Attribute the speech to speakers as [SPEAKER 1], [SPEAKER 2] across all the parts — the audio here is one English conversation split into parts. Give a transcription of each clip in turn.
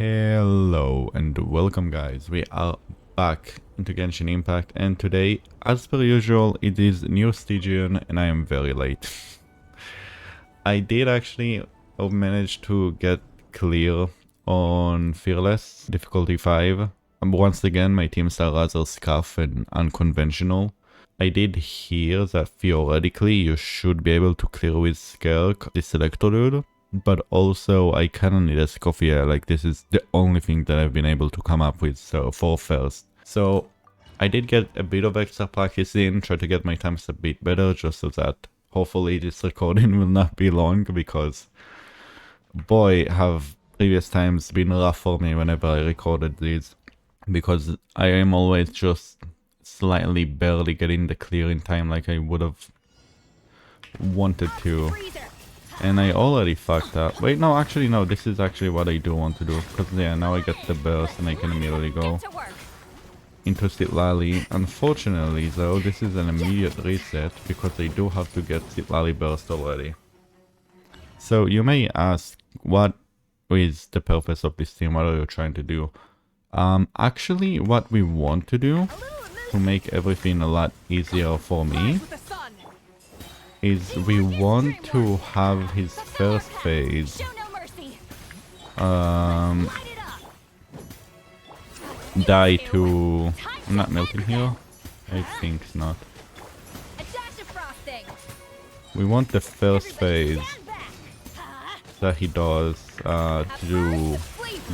[SPEAKER 1] Hello and welcome guys, we are back into Genshin Impact and today, as per usual, it is new Stygian and I am very late. I did actually manage to get clear on Fearless, difficulty 5. Once again, my teams are rather scuffed and unconventional. I did hear that theoretically you should be able to clear with Skirk, the selector dude. But also, I kinda need a Scuffed, like this is the only thing that I've been able to come up with for first. So, I did get a bit of extra practice in, try to get my times a bit better, just so that hopefully this recording will not be long, because boy, have previous times been rough for me whenever I recorded these. Because I am always just slightly barely getting the clear in time like I would have wanted to. And I already fucked up. Wait, no, actually, no, this is actually what I do want to do. Because, yeah, now I get the burst and I can immediately go into Citlali. Unfortunately, though, this is an immediate reset because I do have to get Citlali burst already. So, you may ask, what is the purpose of this team? What are you trying to do? Actually, what we want to do to make everything a lot easier for me is we want to have his first phase die to... I'm not melting here? I think not. We want the first phase that he does to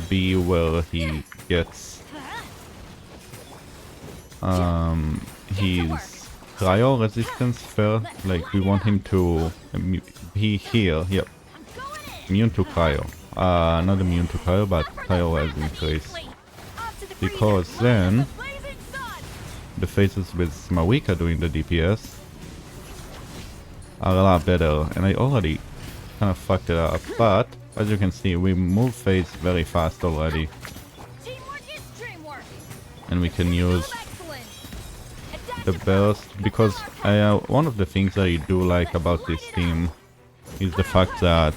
[SPEAKER 1] be where he gets his cryo resistance first. Like we want him to be here, yep, immune to cryo, not immune to cryo, but cryo has increased, because then the phases with Mawika doing the DPS are a lot better, and I already kind of fucked it up, but as you can see we move phase very fast already, and we can use the burst, because one of the things that I do like about this team is the fact that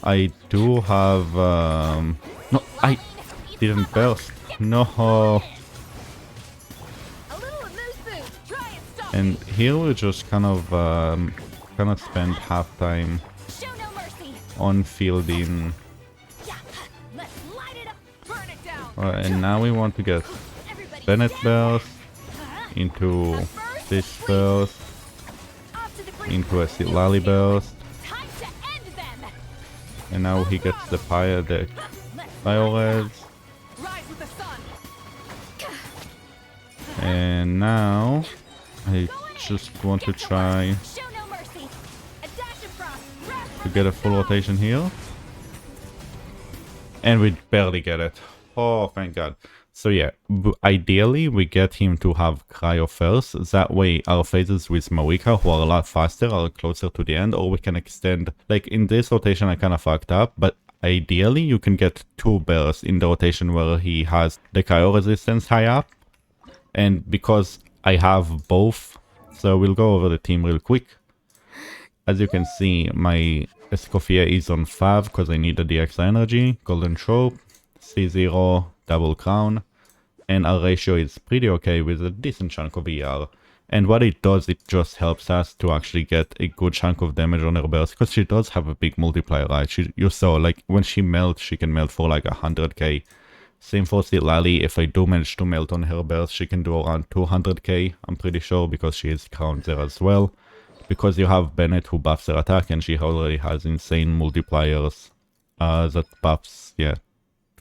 [SPEAKER 1] I do have no, I didn't burst, no, and here we just kind of spend half time on fielding. And now we want to get Bennett burst into this burst, into a Citlali burst, and now he gets the fire deck Biorez, and now I just want to try to get a full rotation here, and we barely get it. Oh, thank god. So yeah, ideally we get him to have cryo first, that way our phases with Mawika, who are a lot faster, are closer to the end, or we can extend, like in this rotation I kind of fucked up, but ideally you can get 2 bursts in the rotation where he has the cryo resistance high up, and because I have both, so we'll go over the team real quick. As you can see, my Scuffed is on 5 because I need the DX energy, golden trope, C0, double crown, and our ratio is pretty okay with a decent chunk of ER. And what it does, it just helps us to actually get a good chunk of damage on her burst, because she does have a big multiplier, right? You saw, like, when she melts, she can melt for like 100k. Same for Citlali, if I do manage to melt on her burst, she can do around 200k, I'm pretty sure, because she is crowned there as well. Because you have Bennett who buffs her attack, and she already has insane multipliers that buffs, yeah,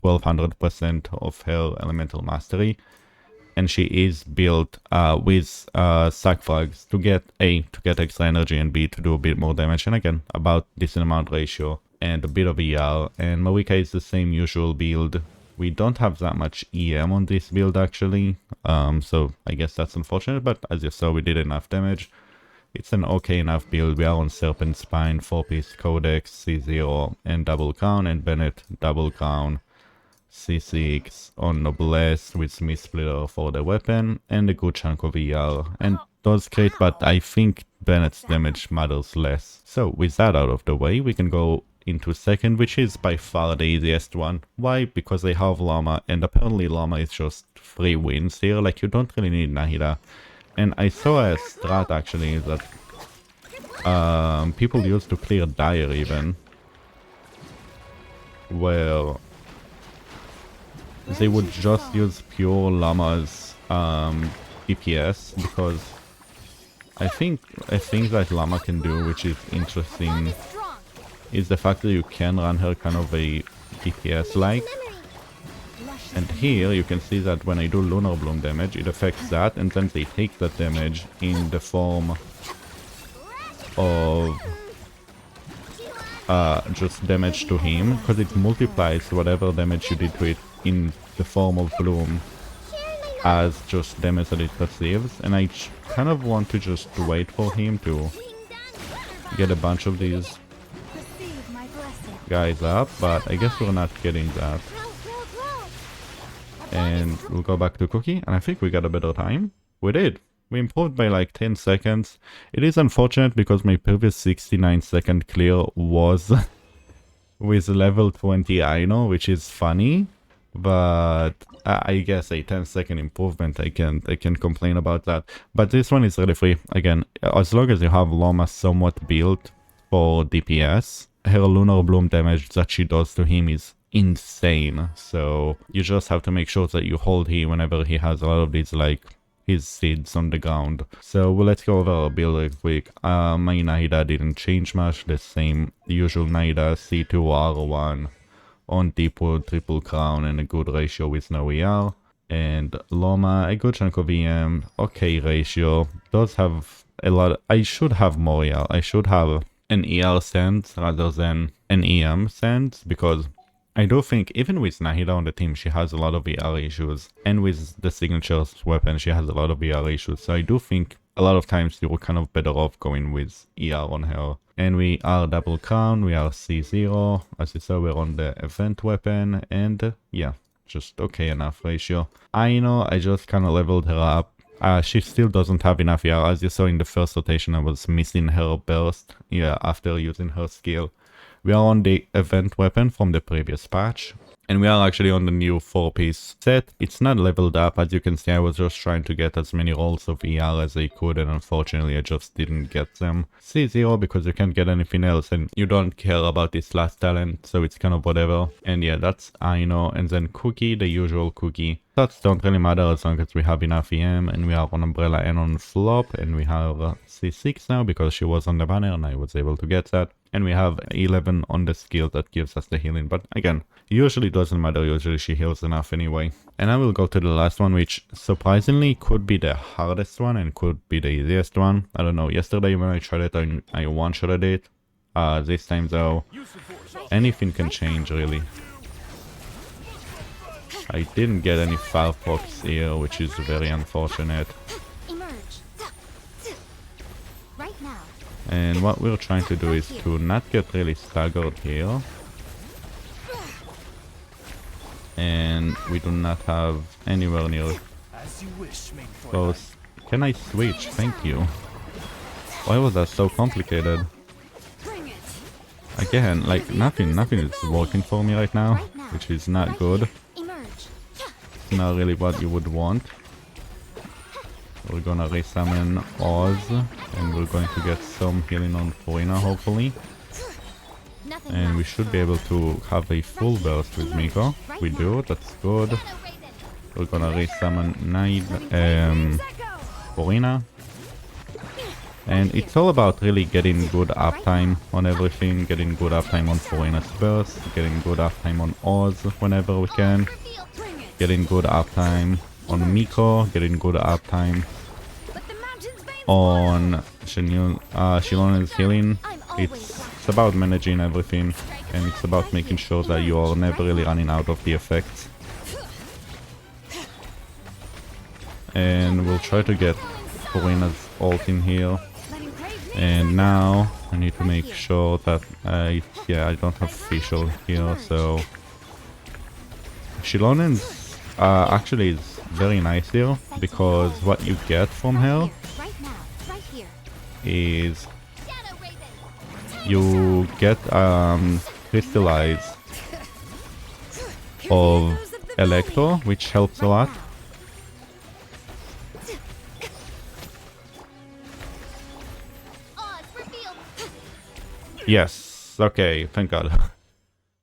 [SPEAKER 1] 1200% of her elemental mastery, and she is built with sack frags to get A, to get extra energy, and B, to do a bit more damage, and again about decent amount ratio and a bit of ER. And Mawika is the same usual build. We don't have that much EM on this build actually, so I guess that's unfortunate, but as you saw we did enough damage. It's an okay enough build. We are on Serpent Spine, 4-piece Codex, C0 and double crown, and Bennett double crown, C6 on Noblesse with Smith Splitter for the weapon, and a good chunk of ER, and does great, but I think Bennett's damage matters less. So with that out of the way, we can go into second, which is by far the easiest one. Why? Because they have Llama, and apparently Llama is just 3 wins here, like you don't really need Nahida. And I saw a strat actually that people used to clear Dire even, where they would just use pure Llama's DPS, because I think a thing that Llama can do, which is interesting, is the fact that you can run her kind of a DPS like. And here you can see that when I do Lunar Bloom damage, it affects that, and then they take that damage in the form of just damage to him, because it multiplies whatever damage you did to it in the form of Bloom as just damage that it receives. And I kind of want to just wait for him to get a bunch of these guys up, but I guess we're not getting that. And we'll go back to Cookie, and I think we got a better time. We did. We improved by like 10 seconds. It is unfortunate because my previous 69-second clear was with level 20 Aino, which is funny, but I guess a 10-second improvement, I can complain about that. But this one is really free. Again, as long as you have Llama somewhat built for DPS, her Lunar Bloom damage that she does to him is insane. So you just have to make sure that you hold him whenever he has a lot of these, like, his seeds on the ground. So well, let's go over our build real quick. My Nahida didn't change much, the same usual Nahida, C2 R1 on Deepwood, triple crown, and a good ratio with no ER. And Llama, a good chunk of EM, okay ratio, does have a lot. I should have more ER. I should have an ER sense rather than an EM sense, because I do think even with Nahida on the team, she has a lot of ER issues, and with the signatures weapon, she has a lot of ER issues. So I do think a lot of times you're kind of better off going with ER on her. And we are double crown, we are C0, as you saw we're on the event weapon, and yeah, just okay enough ratio. I know I just kind of leveled her up. She still doesn't have enough ER. As you saw in the first rotation, I was missing her burst, yeah, after using her skill. We are on the event weapon from the previous patch, and we are actually on the new 4-piece set. It's not leveled up. As you can see, I was just trying to get as many rolls of ER as I could, and unfortunately I just didn't get them. C0 because you can't get anything else, and you don't care about this last talent, so it's kind of whatever. And yeah, that's Aino. And then Cookie, the usual Cookie. Stats don't really matter as long as we have enough EM, and we are on Umbrella and on Flop, and we have C6 now because she was on the banner and I was able to get that. And we have 11 on the skill that gives us the healing, but again, usually doesn't matter, usually she heals enough anyway. And I will go to the last one, which surprisingly could be the hardest one and could be the easiest one. I don't know, yesterday when I tried it, I one-shotted it. This time though, anything can change really. I didn't get any Firefox here, which is very unfortunate. And what we're trying to do is to not get really staggered here. And we do not have anywhere near close. Can I switch? Thank you. Why was that so complicated? Again, like nothing is working for me right now, which is not good. It's not really what you would want. We're gonna resummon Oz, and we're going to get some healing on Furina, hopefully. And we should be able to have a full burst with Miko. We do, that's good. We're gonna resummon Furina. And it's all about really getting good uptime on everything, getting good uptime on Furina's burst, getting good uptime on Oz whenever we can, getting good uptime on Miko, getting good uptime on Shilone's healing. It's about managing everything, and it's about making sure that you are never really running out of the effects. And we'll try to get Furina's ult in here. And now I need to make sure that I don't have facial here, so Shilonen's actually is very nice here, because what you get from her is you get crystallize of Electro, which helps a lot. Yes, okay, thank god.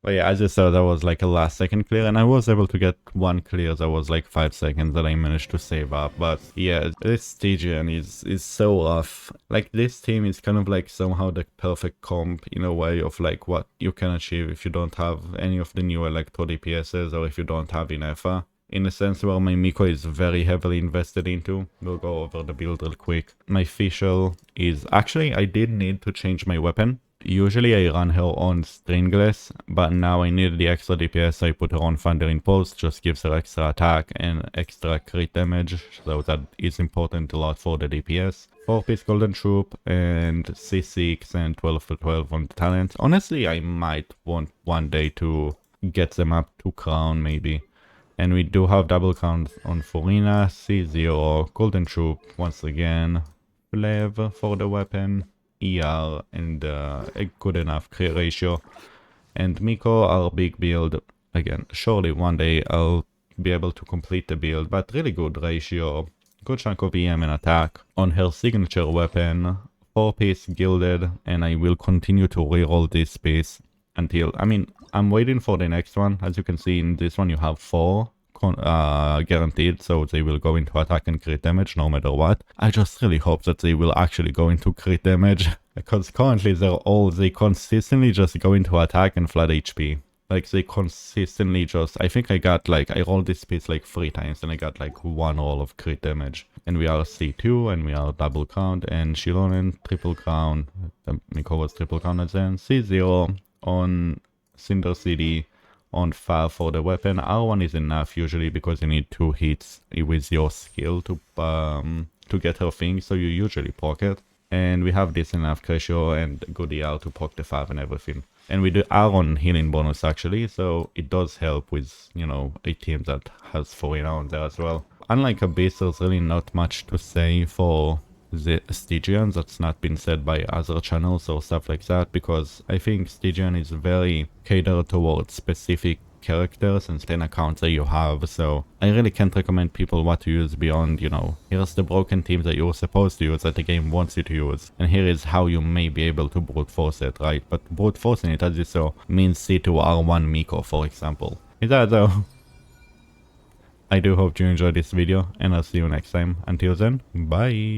[SPEAKER 1] But yeah, as you saw, that was like a last second clear, and I was able to get one clear that was like 5 seconds that I managed to save up. But yeah, this Stygian is so rough. Like, this team is kind of like somehow the perfect comp in a way of like what you can achieve if you don't have any of the new Electro DPSs, or if you don't have Inefa. In a sense where my Miko is very heavily invested into. We'll go over the build real quick. My Fischl is... Actually, I did need to change my weapon. Usually I run her on Stringless, but now I need the extra DPS, so I put her on Thunder in Post. Just gives her extra attack and extra crit damage, so that is important a lot for the DPS. 4-piece Golden Troop and C6 and 12 to 12 on the talents. Honestly, I might want one day to get them up to Crown maybe. And we do have double count on Furina, C0, Golden Troop once again, Flav for the weapon, ER, and a good enough crit ratio. And Miko, our big build, again, surely one day I'll be able to complete the build, but really good ratio, good chunk of EM and attack. On her signature weapon, 4-piece Gilded, and I will continue to reroll this piece until, I mean, I'm waiting for the next one. As you can see in this one, you have 4 guaranteed, so they will go into attack and crit damage no matter what. I just really hope that they will actually go into crit damage, because currently they consistently just go into attack and flat HP. Like, they consistently just... I think I got like... I rolled this piece like 3 times and I got like 1 roll of crit damage. And we are C2 and we are double count, and Shilonen triple count. Miko was triple counted then. C0 on Cinder CD, on Far for the weapon. R1 is enough usually because you need 2 hits with your skill to get her thing, so you usually proc it. And we have this enough ratio and good ER to proc the 5 and everything. And we do R on healing bonus actually, so it does help with, you know, a team that has 4 on there as well. Unlike Abyss, there's really not much to say for the Stygian that's not been said by other channels or stuff like that, because I think Stygian is very catered towards specific characters and 10 accounts that you have, so I really can't recommend people what to use beyond, you know, here's the broken team that you're supposed to use, that the game wants you to use, and here is how you may be able to brute force it, right? But brute forcing it, as you saw, means C to R1 Miko, for example. Is that though? I do hope you enjoyed this video, and I'll see you next time. Until then, bye!